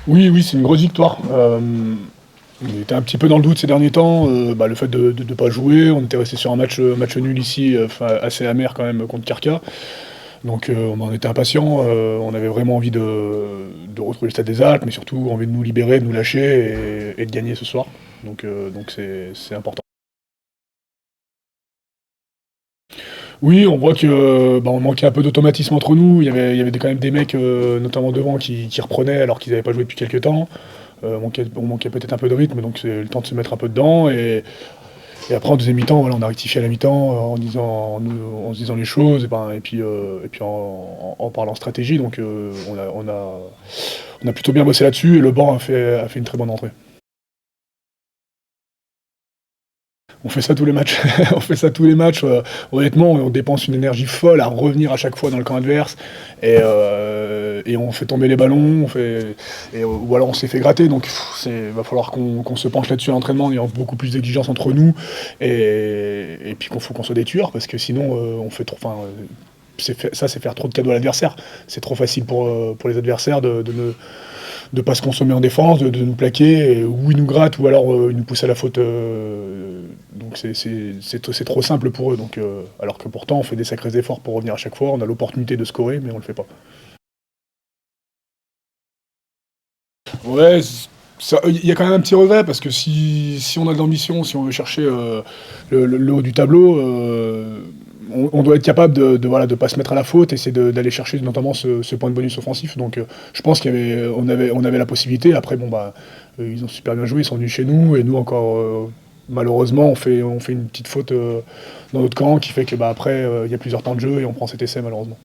Oui, oui, c'est une grosse victoire. On était un petit peu dans le doute ces derniers temps, le fait de ne pas jouer, on était resté sur un match nul ici, enfin assez amer quand même contre Carca. Donc on en était impatients, on avait vraiment envie de retrouver le Stade des Alpes, mais surtout envie de nous libérer, de nous lâcher et de gagner ce soir. Donc c'est important. Oui, on voit que, on manquait un peu d'automatisme entre nous. Il y avait quand même des mecs, notamment devant, qui reprenaient alors qu'ils n'avaient pas joué depuis quelques temps. On manquait peut-être un peu de rythme, donc c'est le temps de se mettre un peu dedans. Et après, en deuxième mi-temps, voilà, on a rectifié à la mi-temps en se disant les choses, et puis en parlant stratégie. Donc on a plutôt bien bossé là-dessus, et le banc a fait une très bonne entrée. On fait ça tous les matchs. On fait ça tous les matchs. Honnêtement, on dépense une énergie folle à revenir à chaque fois dans le camp adverse. Et on fait tomber les ballons. Ou alors on s'est fait gratter. Donc il va falloir qu'on se penche là-dessus à l'entraînement. Il y a beaucoup plus d'exigences entre nous. Et puis faut qu'on soit des tueurs. Parce que sinon, on fait trop. Enfin, c'est faire trop de cadeaux à l'adversaire. C'est trop facile pour les adversaires de pas se consommer en défense, de nous plaquer, ou ils nous grattent, ou alors ils nous poussent à la faute. Donc c'est trop simple pour eux. Donc, alors que pourtant, on fait des sacrés efforts pour revenir à chaque fois. On a l'opportunité de scorer, mais on le fait pas. Ouais, il y a quand même un petit regret, parce que si on a de l'ambition, si on veut chercher le haut du tableau, on doit être capable voilà, de pas se mettre à la faute, essayer d'aller chercher notamment ce point de bonus offensif. Donc je pense on avait la possibilité. Après, ils ont super bien joué, ils sont venus chez nous, et nous encore, malheureusement, on fait une petite faute dans notre camp qui fait que après, il y a plusieurs temps de jeu et on prend cet essai malheureusement.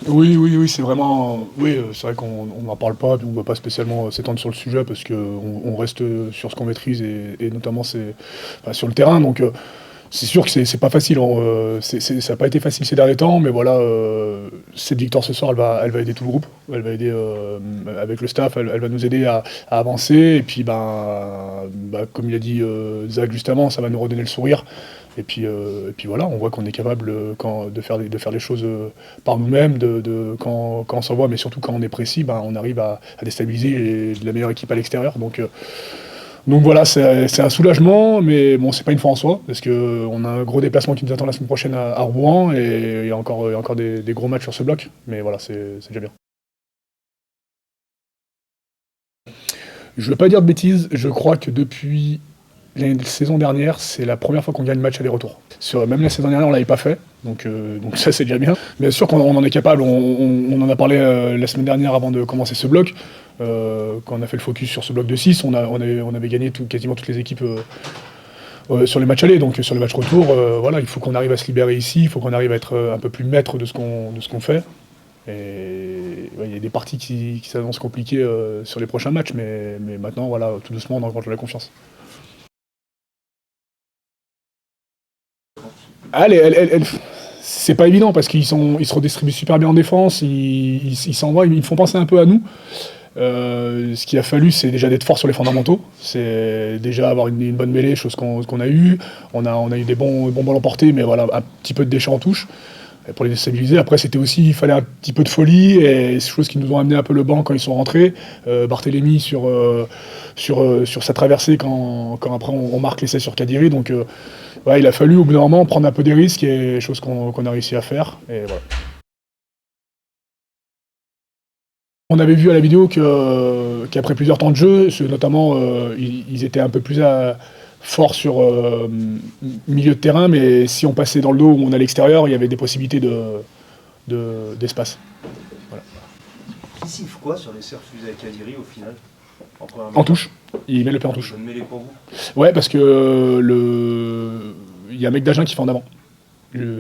Oui, oui, oui, c'est vraiment. Oui, c'est vrai qu'on n'en parle pas, puis on ne va pas spécialement s'étendre sur le sujet parce qu'on reste sur ce qu'on maîtrise, et notamment sur le terrain. Donc c'est sûr que c'est pas facile, hein, ça n'a pas été facile ces derniers temps, mais voilà, cette victoire ce soir, elle va aider tout le groupe. Elle va aider, avec le staff, elle va nous aider à avancer. Et puis, comme il a dit Zach juste avant, ça va nous redonner le sourire. Et puis voilà, on voit qu'on est capable de faire les choses par nous-mêmes, quand on s'envoie, mais surtout quand on est précis, on arrive à déstabiliser la meilleure équipe à l'extérieur. Donc voilà, c'est un soulagement, mais bon, c'est pas une fois en soi, parce qu'on a un gros déplacement qui nous attend la semaine prochaine à Rouen, et il y a encore des gros matchs sur ce bloc, mais voilà, c'est déjà bien. Je veux pas dire de bêtises, je crois que depuis la saison dernière, c'est la première fois qu'on gagne match aller-retour. Même la saison dernière, on l'avait pas fait, donc ça c'est déjà bien. Bien sûr qu'on en est capable, on en a parlé la semaine dernière avant de commencer ce bloc. Quand on a fait le focus sur ce bloc de 6, on avait gagné quasiment toutes les équipes sur les matchs allés. Donc sur les matchs retour, voilà, il faut qu'on arrive à se libérer ici, il faut qu'on arrive à être un peu plus maître de ce qu'on fait. Et ouais, il y a des parties qui s'annoncent compliquées sur les prochains matchs, mais maintenant, voilà, tout doucement, on engrange de la confiance. C'est pas évident parce ils se redistribuent super bien en défense, ils s'envoient, ils me font penser un peu à nous. Ce qu'il a fallu, c'est déjà d'être fort sur les fondamentaux. C'est déjà avoir une bonne mêlée, chose qu'on a eu. On a eu des bons ballons portés, mais voilà, un petit peu de déchets en touche pour les déstabiliser. Après, il fallait un petit peu de folie, et c'est chose qui nous ont amené un peu le banc quand ils sont rentrés. Barthélémy sur sa traversée quand après on marque l'essai sur Kadiri. Donc ouais, il a fallu au bout d'un moment prendre un peu des risques, et chose qu'on a réussi à faire. Et voilà. On avait vu à la vidéo qu'après plusieurs temps de jeu, notamment, ils étaient un peu plus forts sur milieu de terrain, mais si on passait dans le dos ou on allait à l'extérieur, il y avait des possibilités d'espace. Voilà. Qui siffle quoi sur les refusés à Kadiri au final? En touche, il met le pied en touche. Bonne mêlée pour vous. Ouais, parce que il y a un mec d'Agen qui fait en avant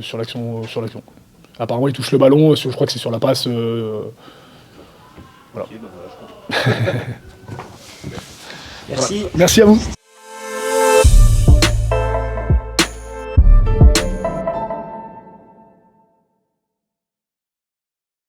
sur l'action. Apparemment, il touche le ballon, je crois que c'est sur la passe. Voilà. Ok, voilà, je comprends. Merci. Merci à vous.